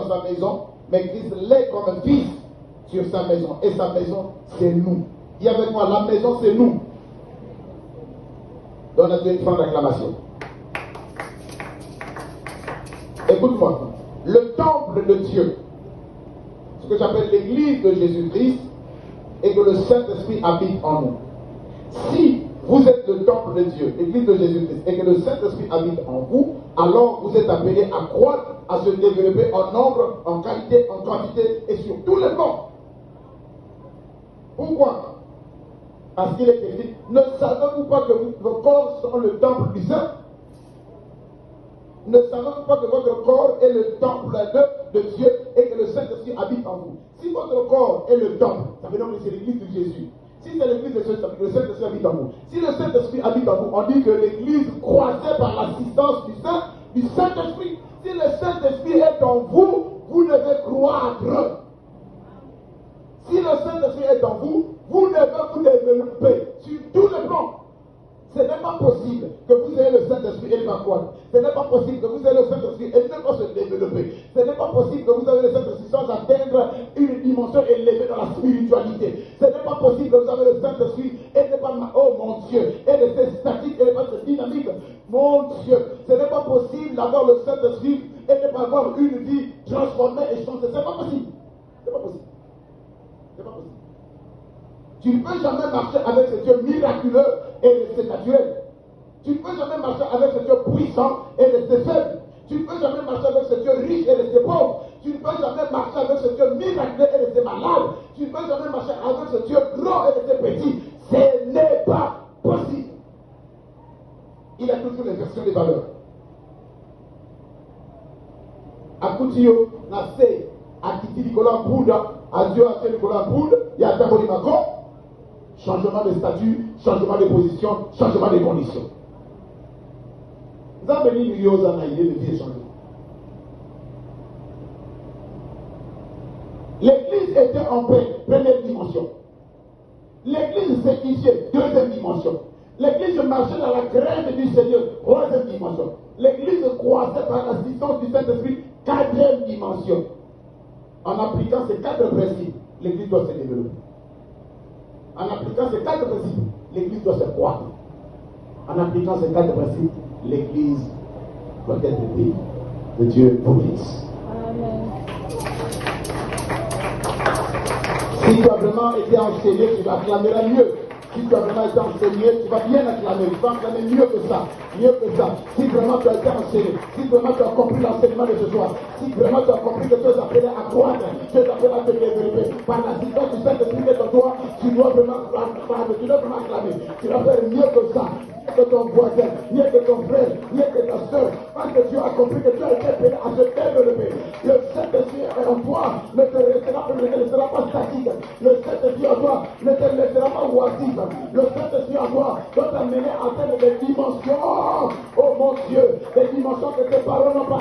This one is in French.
sa maison, mais Christ l'est comme un fils sur sa maison. Et sa maison, c'est nous. Dis avec moi, la maison, c'est nous. Donne à Dieu une grande acclamation. Écoute-moi. Le temple de Dieu, ce que j'appelle l'église de Jésus-Christ, et que le Saint-Esprit habite en nous. Si vous êtes le temple de Dieu, l'église de Jésus-Christ, et que le Saint-Esprit habite en vous, alors vous êtes appelés à croître, à se développer en nombre, en qualité, en quantité et sur tous les plans. Pourquoi? Parce qu'il est écrit, ne savez-vous pas que vos corps sont le temple du Saint? Ne savez-vous pas que votre corps est le temple de Dieu et que le Saint-Esprit habite en vous? Si votre corps est le temple, ça veut dire que c'est l'église de Jésus. Si c'est l'église de Jésus, ça veut dire que le Saint-Esprit habite en vous. Si le Saint-Esprit habite en vous, on dit que l'église croissait par l'assistance du Saint-Esprit. Si le Saint-Esprit est en vous, vous devez croître. Si le Saint-Esprit est en vous, vous devez vous développer sur tous les plans. Ce n'est pas possible que vous ayez le Saint-Esprit et il va croître. Ce n'est pas possible que vous ayez le Saint-Esprit et il ne va se développer. Ce n'est pas possible que vous ayez le Saint-Esprit sans atteindre une dimension élevée dans la spiritualité. Ce n'est pas possible que vous ayez le Saint-Esprit et ne pas, oh mon Dieu, et rester statique et ne pas être dynamique. Mon Dieu, ce n'est pas possible d'avoir le Saint-Esprit et ne pas avoir une vie transformée et changée. Ce n'est pas possible. Ce n'est pas possible. Ce n'est pas possible. Tu ne peux jamais marcher avec ce Dieu miraculeux et rester naturel. Tu ne peux jamais marcher avec ce Dieu puissant et rester faible. Tu ne peux jamais marcher avec ce Dieu riche et rester pauvre. Tu ne peux jamais marcher avec ce Dieu miraculeux et rester malade. Tu ne peux jamais marcher avec ce Dieu grand et rester petit. Ce n'est pas possible. Il a toujours l'inversion des valeurs. Akutio na se akiti Nicolas Bouddha, adieu à ce Nicolas Bouddha, il y a Taboli Mako. Changement de statut, changement de position, changement de conditions. Vous avez béni Mirios en Aïe de vie échangée. L'église était en paix, première dimension. L'église s'équipiait, deuxième dimension. L'église marchait dans la crainte du Seigneur, troisième dimension. L'église croissait par l'assistance du Saint-Esprit, quatrième dimension. En appliquant ces quatre principes, l'église doit se développer. En appliquant ces quatre principes, l'église doit se croître. En appliquant ces quatre principes, l'église doit être bénie. Que Dieu vous bénisse. Si tu as vraiment été enseigné, tu vas acclamer mieux. Si tu as vraiment été enseigné, tu vas bien acclamer. Tu vas acclamer mieux que ça. Mieux que ça. Si vraiment tu as été enseigné, si vraiment tu as compris l'enseignement de ce soir, si vraiment tu as compris que tu es appelé à croître, tu es appelé à te développer, par l'assistance du Saint-Esprit de toi, tu dois vraiment acclamer. Tu dois faire mieux que ça. Mieux que ton voisin, mieux que ton frère, mieux que ta soeur, parce que tu as compris que tu as été appelé à se développer. Le Saint-Esprit en toi ne te laissera pas statique. Le Saint-Esprit en toi ne te laissera pas oisif. Le Saint-Esprit en toi doit t'amener à atteindre des dimensions, oh mon Dieu, des dimensions que tes parents n'ont pas